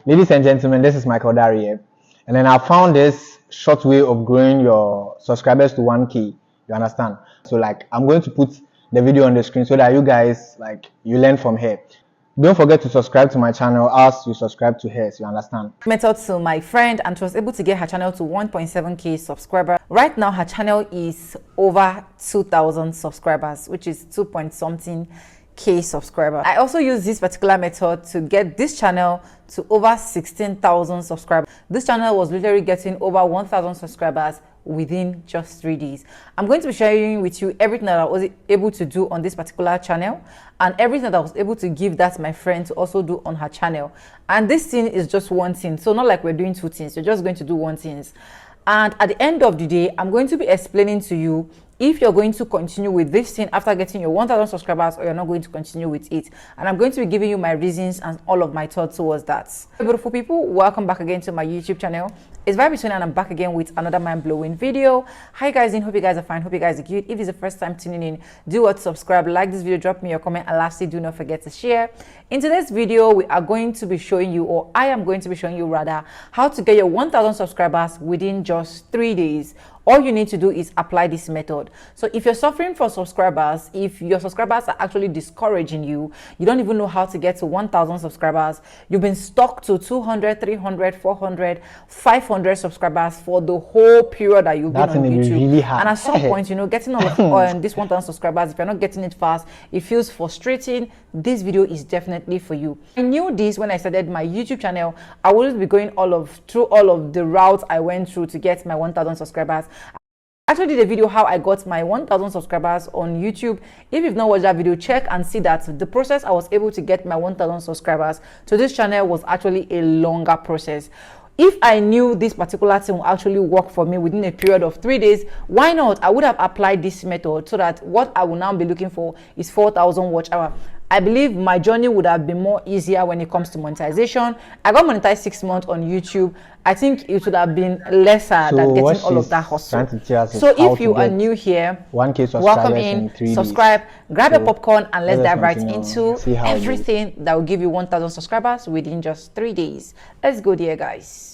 Ladies and gentlemen, this is Michael Darie, and then I found this short way of growing your subscribers to 1K. You understand? So like, I'm going to put the video on the screen so that you guys you learn from here. Don't forget to subscribe to my channel as you subscribe to hers. You understand? Method to my friend, and she was able to get her channel to 1.7K subscribers. Right now, her channel is over 2,000 subscribers, which is 2 point something K subscribers. I also use this particular method to get this channel to over 16,000 subscribers. This channel was literally getting over 1,000 subscribers within just 3 days. I'm going to be sharing with you everything that I was able to do on this particular channel and everything that I was able to give that my friend to also do on her channel. And this thing is just one thing, so not like we're doing two things, you're just going to do one thing. And at the end of the day, I'm going to be explaining to you if you're going to continue with this thing after getting your 1,000 subscribers, or you're not going to continue with it. And I'm going to be giving you my reasons and all of my thoughts towards that. Hey, beautiful people, welcome back again to my YouTube channel. It's Vibe Between, and I'm back again with another mind-blowing video. Hi guys, hope you guys are fine, hope you guys are good. If it's the first time tuning in, do what, subscribe, like this video, drop me your comment, and lastly, do not forget to share. In today's video, we are going to be showing you, or I am going to be showing you rather, how to get your 1,000 subscribers within just 3 days. All you need to do is apply this method. So if you're suffering for subscribers, if your subscribers are actually discouraging you, you don't even know how to get to 1,000 subscribers, you've been stuck to 200, 300, 400, 500 subscribers for the whole period that you've been on YouTube. Really hard. And at some point, getting all of this 1,000 subscribers, if you're not getting it fast, it feels frustrating. This video is definitely for you. I knew this when I started my YouTube channel. I wouldn't be going through all of the routes I went through to get my 1,000 subscribers. I actually did a video how I got my 1,000 subscribers on YouTube. If you've not watched that video, check and see that the process I was able to get my 1,000 subscribers to this channel was actually a longer process. If I knew this particular thing will actually work for me within a period of 3 days, why not? I would have applied this method so that what I will now be looking for is 4,000 watch hour. I believe my journey would have been more easier when it comes to monetization. I got monetized 6 months on YouTube. I think it would have been lesser than getting all of that hustle. So if you are new here, 1K welcome in, subscribe, grab your popcorn, and let's dive right into everything that will give you 1,000 subscribers within just 3 days. Let's go there, guys.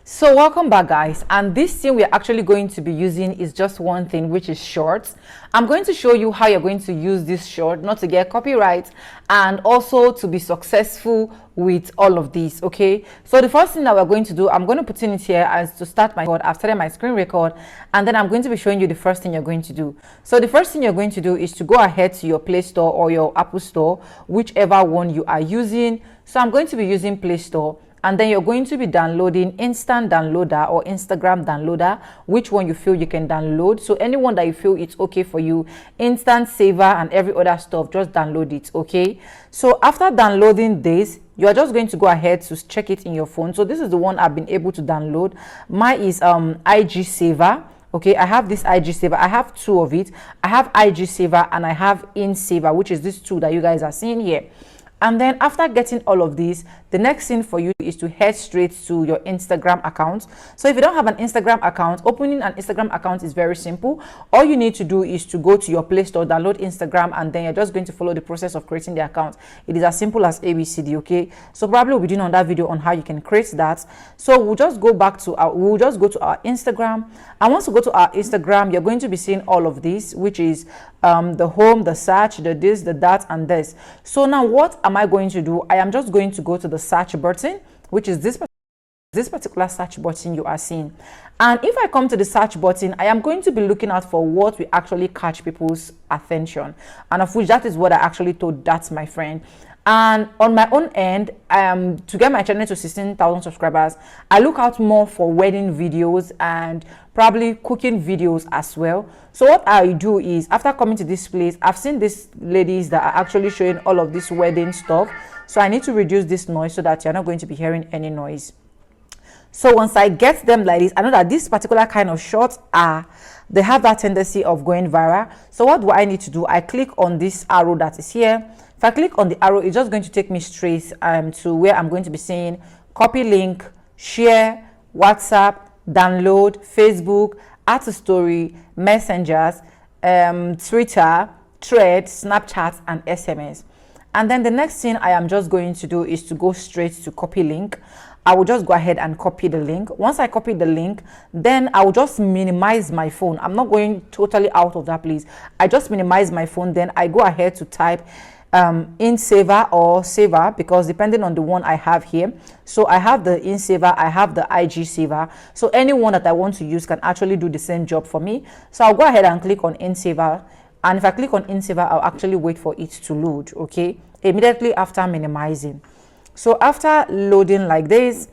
So welcome back, guys, and this thing we're actually going to be using is just one thing, which is shorts. I'm going to show you how you're going to use this short not to get copyright and also to be successful with all of these. Okay, so the first thing that we're going to do, I'm going to put in it here as to start my record. I've started my screen record, and then I'm going to be showing you the first thing you're going to do. So the first thing you're going to do is to go ahead to your Play Store or your Apple Store, whichever one you are using. So I'm going to be using Play Store. And then you're going to be downloading Instant Downloader or Instagram Downloader, which one you feel you can download. So anyone that you feel it's okay for you, Instant Saver and every other stuff, just download it, okay? So after downloading this, you are just going to go ahead to check it in your phone. So this is the one I've been able to download. Mine is IG Saver. Okay, I have this IG Saver. I have two of it. I have IG Saver and I have InSaver, which is this two that you guys are seeing here. And then after getting all of these, the next thing for you is to head straight to your Instagram account. So if you don't have an Instagram account, opening an Instagram account is very simple. All you need to do is to go to your Play Store, download Instagram, and then you're just going to follow the process of creating the account. It is as simple as ABCD, okay? So probably we'll be doing another video on how you can create that. So we'll just go back to our Instagram. And once you go to our Instagram, you're going to be seeing all of this, which is the home, the search, the this, the that, and this. So now what am I going to do? I am just going to go to the search button, which is this particular search button you are seeing. And if I come to the search button, I am going to be looking out for what will actually catch people's attention, and of which that is what I actually told that's my friend. And on my own end, to get my channel to 16,000 subscribers, I look out more for wedding videos and probably cooking videos as well. So what I do is, after coming to this place, I've seen these ladies that are actually showing all of this wedding stuff. So I need to reduce this noise so that you're not going to be hearing any noise. So once I get them like this, I know that this particular kind of shorts they have that tendency of going viral. So what do I need to do? I click on this arrow that is here. If I click on the arrow, it's just going to take me straight to where I'm going to be saying copy link, share, WhatsApp, download, Facebook, add to story, messengers, Twitter, Thread, Snapchat, and SMS. And then the next thing I am just going to do is to go straight to copy link. I will just go ahead and copy the link. Once I copy the link, then I will just minimize my phone. I'm not going totally out of that place. I just minimize my phone. Then I go ahead to type InSaver or Saver, because depending on the one I have here. So I have the InSaver, I have the IG Saver. So any one that I want to use can actually do the same job for me. So I'll go ahead and click on InSaver. And if I click on InSaver, I'll actually wait for it to load, okay? Immediately after minimizing. So after loading like this,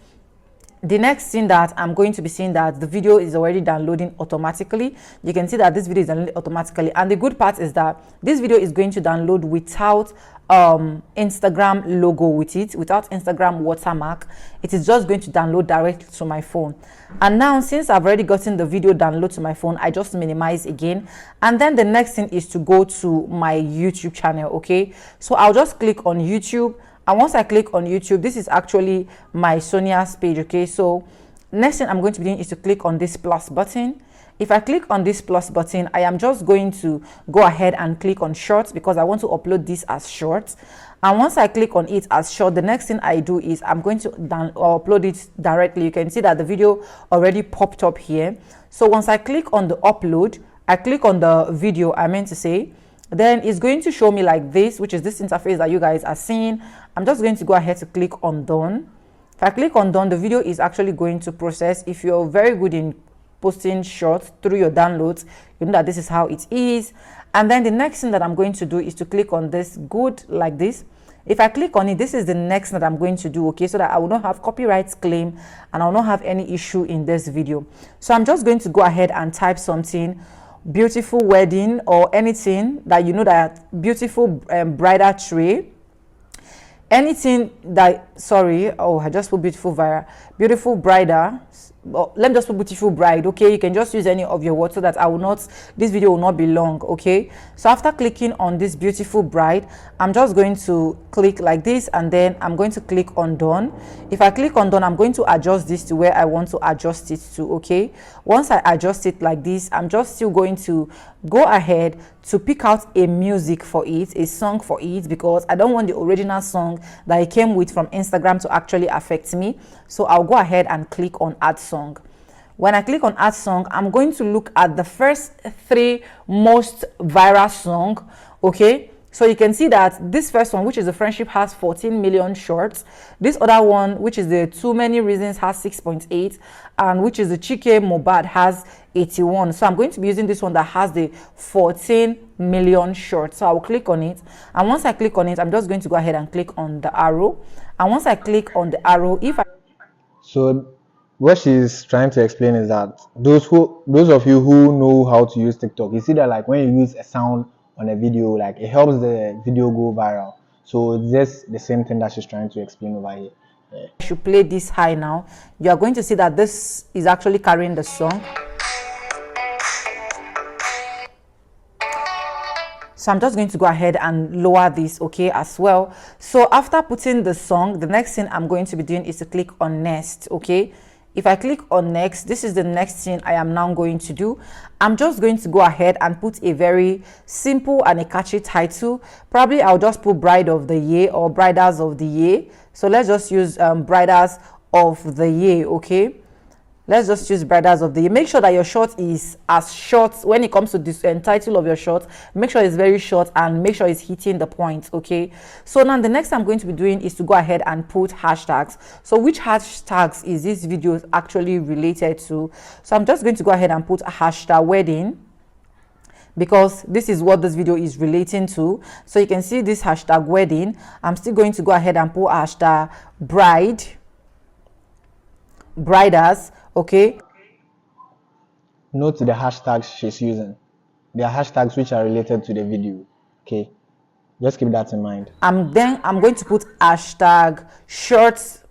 the next thing that I'm going to be seeing that the video is already downloading automatically. You can see that this video is downloading automatically. And the good part is that this video is going to download without Instagram logo with it, without Instagram watermark. It is just going to download directly to my phone. And now, since I've already gotten the video download to my phone, I just minimize again. And then the next thing is to go to my YouTube channel, okay? So I'll just click on YouTube. And once I click on YouTube, this is actually my Sonia's page, okay? So next thing I'm going to be doing is to click on this plus button. If I click on this plus button, I am just going to go ahead and click on shorts, because I want to upload this as shorts. And once I click on it as short, the next thing I do is I'm going to upload it directly. You can see that the video already popped up here. So once I click on the upload, I click on the video, I meant to say, then it's going to show me like this, which is this interface that you guys are seeing. I'm just going to go ahead to click on done. If I click on done, the video is actually going to process. If you're very good in posting shorts through your downloads, you know that this is how it is. And then the next thing that I'm going to do is to click on this good like this. If I click on it, this is the next that I'm going to do, okay, so that I will not have copyright claim and I will not have any issue in this video. So I'm just going to go ahead and type something, beautiful wedding, or anything that you know that beautiful bridal tray, anything that, sorry, oh, I just put beautiful bridal. Well, let me just put beautiful bride, okay? You can just use any of your words so that this video will not be long, okay? So after clicking on this beautiful bride, I'm just going to click like this, and then I'm going to click on done. If I click on done, I'm going to adjust this to where I want to adjust it to, okay? Once I adjust it like this, I'm just still going to go ahead to pick out a music for it, a song for it, because I don't want the original song that I came with from Instagram to actually affect me. So I'll go ahead and click on add song. When I click on add song, I'm going to look at the first 3 most viral song, okay? So you can see that this first one, which is the friendship, has 14 million shorts. This other one, which is the too many reasons, has 6.8, and which is the Chike Mohbad, has 81. So I'm going to be using this one that has the 14 million shorts. So I'll click on it, and once I click on it, I'm just going to go ahead and click on the arrow. And once I click on the arrow, so what she's trying to explain is that those of you who know how to use TikTok, you see that like when you use a sound on a video, like it helps the video go viral. So it's just the same thing that she's trying to explain over here. Yeah. I should play this high now. You are going to see that this is actually carrying the song. So I'm just going to go ahead and lower this, okay, as well. So after putting the song, the next thing I'm going to be doing is to click on next, okay? If I click on next, this is the next thing I am now going to do. I'm just going to go ahead and put a very simple and a catchy title. Probably I'll just put Bride of the Year or Bridals of the Year. So let's just use Bridals of the Year, okay? Let's just use Bridals of the Year. Make sure that your short is as short when it comes to this title of your short. Make sure it's very short and make sure it's hitting the point, okay? So now the next I'm going to be doing is to go ahead and put hashtags. So which hashtags is this video actually related to? So I'm just going to go ahead and put a hashtag wedding, because this is what this video is relating to. So you can see this hashtag wedding. I'm still going to go ahead and put hashtag bridals, okay? Note the hashtags she's using. They are hashtags which are related to the video, okay? Just keep that in mind. I'm going to put hashtag shorts,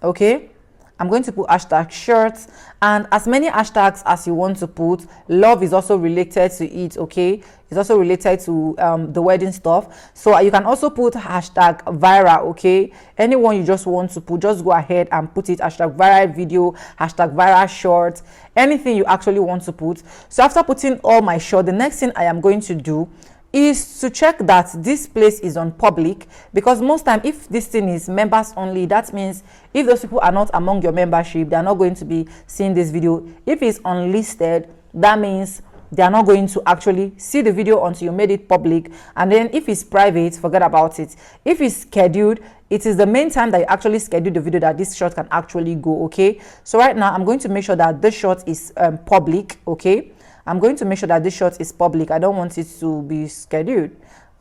okay? I'm going to put hashtag shorts, and as many hashtags as you want to put. Love is also related to it, okay? It's also related to the wedding stuff. So you can also put hashtag viral, okay? Anyone you just want to put, just go ahead and put it. Hashtag viral video, hashtag viral short, anything you actually want to put. So after putting all my short, the next thing I am going to do is to check that this place is on public, because most time if this thing is members only, that means if those people are not among your membership, they are not going to be seeing this video. If it's unlisted, that means they are not going to actually see the video until you made it public. And then if it's private, forget about it. If it's scheduled, it is the main time that you actually schedule the video that this shot can actually go. Okay, so right now I'm going to make sure that this shot is public. Okay, I'm going to make sure that this shot is public. I don't want it to be scheduled.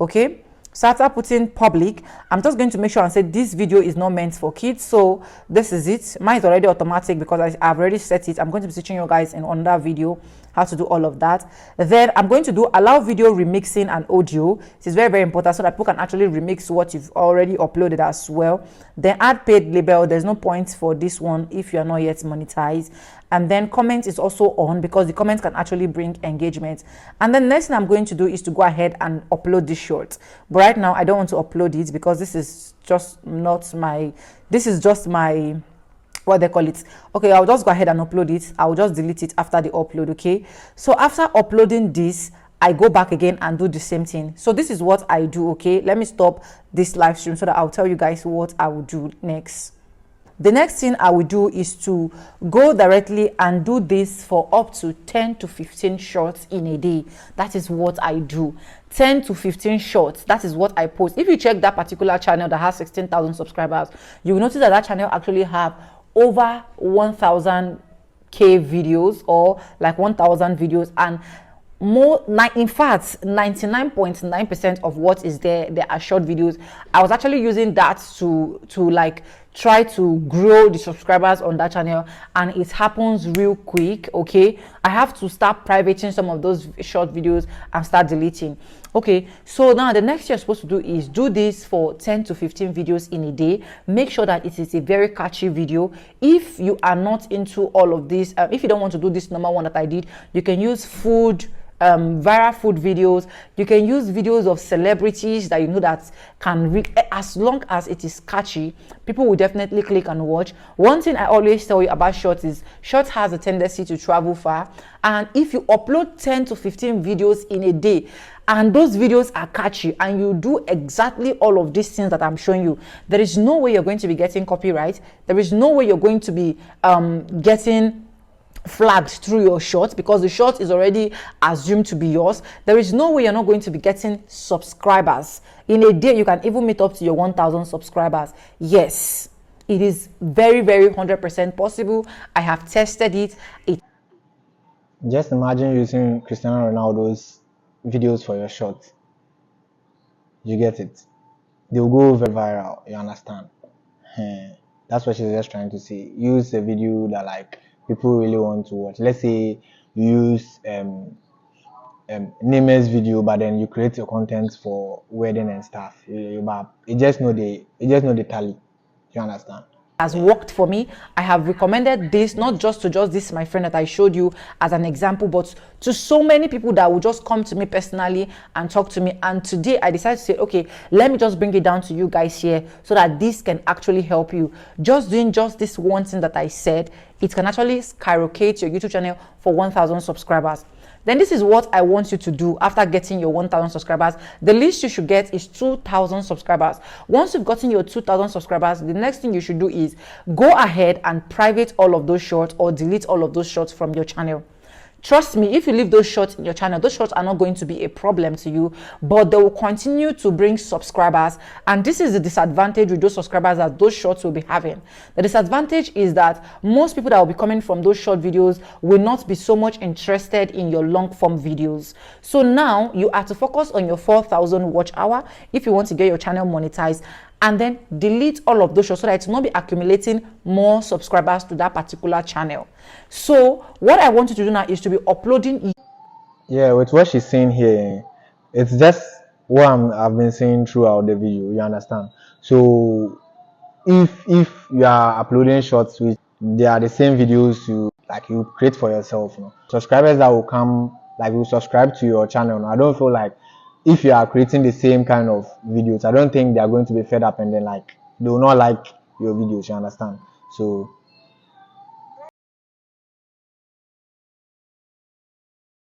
Okay, so after putting public, I'm just going to make sure and say this video is not meant for kids. So this is it. Mine is already automatic because I've already set it. I'm going to be teaching you guys in another video how to do all of that. Then I'm going to do allow video remixing and audio. This is very, very important so that people can actually remix what you've already uploaded as well. Then add paid label. There's no point for this one if you are not yet monetized. And then comment is also on because the comments can actually bring engagement. And then next thing I'm going to do is to go ahead and upload this short. But right now I don't want to upload it because this is just not my, this is just my, what they call it. Okay, I'll just go ahead and upload it. I'll just delete it after the upload. Okay, so after uploading this, I go back again and do the same thing. So this is what I do. Okay, let me stop this live stream so that I'll tell you guys what I will do next. The next thing I will do is to go directly and do this for up to 10 to 15 shots in a day. That is what I do. 10 to 15 shots. That is what I post. If you check that particular channel that has 16,000 subscribers, you will notice that that channel actually have over 1,000 videos or like 1,000 videos, and more, in fact 99.9% of what is there are short videos. I was actually using that to like try to grow the subscribers on that channel, and it happens real quick. Okay, I have to start privating some of those short videos and start deleting. Okay, so now the next you're supposed to do is do this for 10 to 15 videos in a day. Make sure that it is a very catchy video. If you are not into all of this, if you don't want to do this number one that I did, you can use food, viral food videos. You can use videos of celebrities that you know that can as long as it is catchy, people will definitely click and watch. One thing I always tell you about shorts is shorts has a tendency to travel far, and if you upload 10 to 15 videos in a day and those videos are catchy and you do exactly all of these things that I'm showing you, there is no way you're going to be getting copyright. There is no way you're going to be getting flagged through your short because the short is already assumed to be yours. There is no way you're not going to be getting subscribers. In a day, you can even meet up to your 1,000 subscribers. Yes, it is very, very 100% possible. I have tested it. Just imagine using Cristiano Ronaldo's videos for your short. You get it? They'll go very viral. You understand? That's what she's just trying to say. Use a video that like people really want to watch. Let's say you use Neymar's video, but then you create your content for wedding and stuff. It just know the tally. You understand? Has worked for me. I have recommended this not just to this my friend that I showed you as an example, but to so many people that will just come to me personally and talk to me. And today I decided to say, okay, let me just bring it down to you guys here so that this can actually help you. Just doing just this one thing that I said, it can actually skyrocket your YouTube channel for 1,000 subscribers. Then this is what I want you to do after getting your 1,000 subscribers. The least you should get is 2,000 subscribers. Once you've gotten your 2,000 subscribers, the next thing you should do is go ahead and private all of those shorts or delete all of those shorts from your channel. Trust me, if you leave those shorts in your channel, those shorts are not going to be a problem to you, but they will continue to bring subscribers. And this is the disadvantage with those subscribers that those shorts will be having. The disadvantage is that most people that will be coming from those short videos will not be so much interested in your long form videos. So now you have to focus on your 4,000 watch hour if you want to get your channel monetized, and then delete all of those shows so that it will not be accumulating more subscribers to that particular channel. So what I want you to do now is to be uploading. Yeah, with what she's saying here, it's just what I've been saying throughout the video. You understand? So if you are uploading shorts which they are the same videos you create for yourself, you know, subscribers that will come will subscribe to your channel. I don't feel like if you are creating the same kind of videos, I don't think they are going to be fed up and then they will not like your videos. You understand? So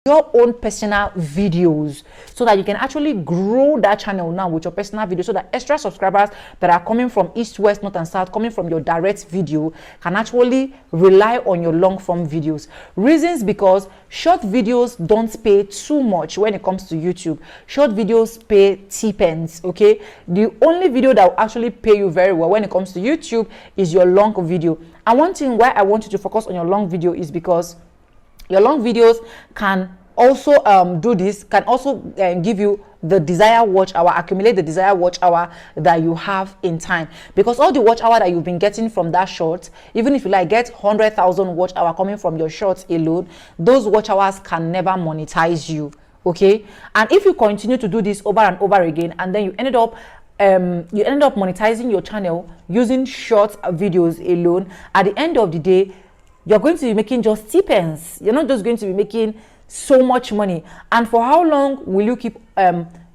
your own personal videos, so that you can actually grow that channel now with your personal video, so that extra subscribers that are coming from east, west, north and south, coming from your direct video, can actually rely on your long form videos. Reasons: because short videos don't pay too much when it comes to YouTube. Short videos pay t-pence. Okay, the only video that will actually pay you very well when it comes to YouTube is your long video. And one thing why I want you to focus on your long video is because your long videos can also can also give you the desired watch hour, accumulate the desired watch hour that you have in time. Because all the watch hour that you've been getting from that short, even if you like get 100,000 watch hour coming from your shorts alone, those watch hours can never monetize you. Okay, and if you continue to do this over and over again, and then you ended up monetizing your channel using short videos alone, at the end of the day, you're going to be making just t-pence. You're not just going to be making so much money. And for how long will you keep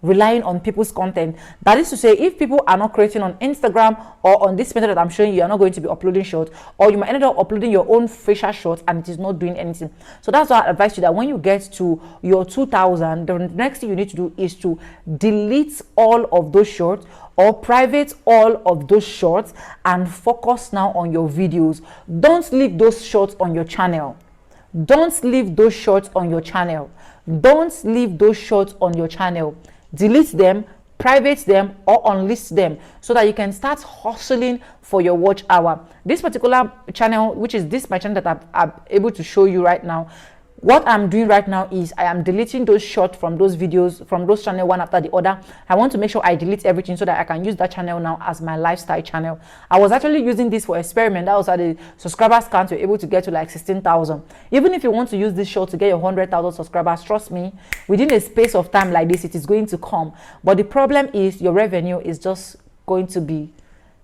relying on people's content? That is to say, if people are not creating on Instagram or on this method that I'm showing you, you're not going to be uploading shorts, or you might end up uploading your own facial shorts and it is not doing anything. So that's why I advise you that when you get to your 2,000, the next thing you need to do is to delete all of those shorts or private all of those shorts and focus now on your videos. Don't leave those shorts on your channel. Don't leave those shorts on your channel. Don't leave those shorts on your channel. Delete them, private them, or unlist them, so that you can start hustling for your watch hour. This particular channel, which is my channel that I'm able to show you right now, what I'm doing right now is I am deleting those shorts from those videos, from those channels one after the other. I want to make sure I delete everything so that I can use that channel now as my lifestyle channel. I was actually using this for experiment. That was how the subscribers count you're able to get to like 16,000. Even if you want to use this short to get your 100,000 subscribers, trust me, within a space of time like this, it is going to come. But the problem is your revenue is just going to be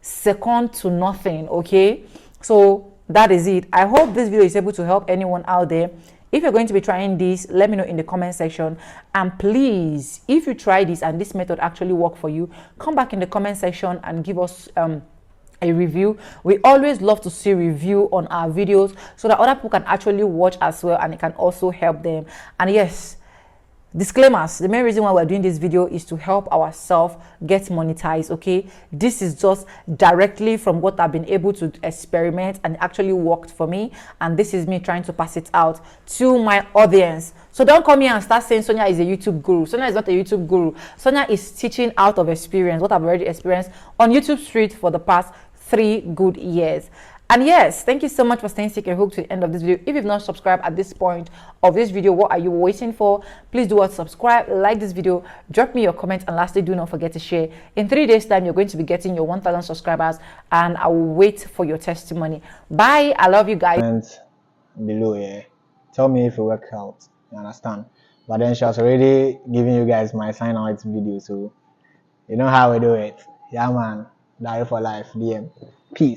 second to nothing. Okay, so that is it. I hope this video is able to help anyone out there. If you're going to be trying this, let me know in the comment section. And please, if you try this and this method actually worked for you, come back in the comment section and give us a review. We always love to see review on our videos so that other people can actually watch as well, and it can also help them. And yes, disclaimers: the main reason why we're doing this video is to help ourselves get monetized. Okay, this is just directly from what I've been able to experiment and it actually worked for me, and this is me trying to pass it out to my audience. So don't come here and start saying Sonia is a YouTube guru. Sonia is not a YouTube guru. Sonia is teaching out of experience, what I've already experienced on YouTube Street for the past 3 good years. And yes, thank you so much for staying stick and hooked to the end of this video. If you've not subscribed at this point of this video, what are you waiting for? Please do what, subscribe, like this video, drop me your comments, and lastly, do not forget to share. In 3 days time, you're going to be getting your 1,000 subscribers, and I will wait for your testimony. Bye. I love you guys. Comment below, yeah. Tell me if it worked out. You understand? But then she was already giving you guys my sign out video, so you know how we do it. Yeah, man. Die for life. DM. Peace.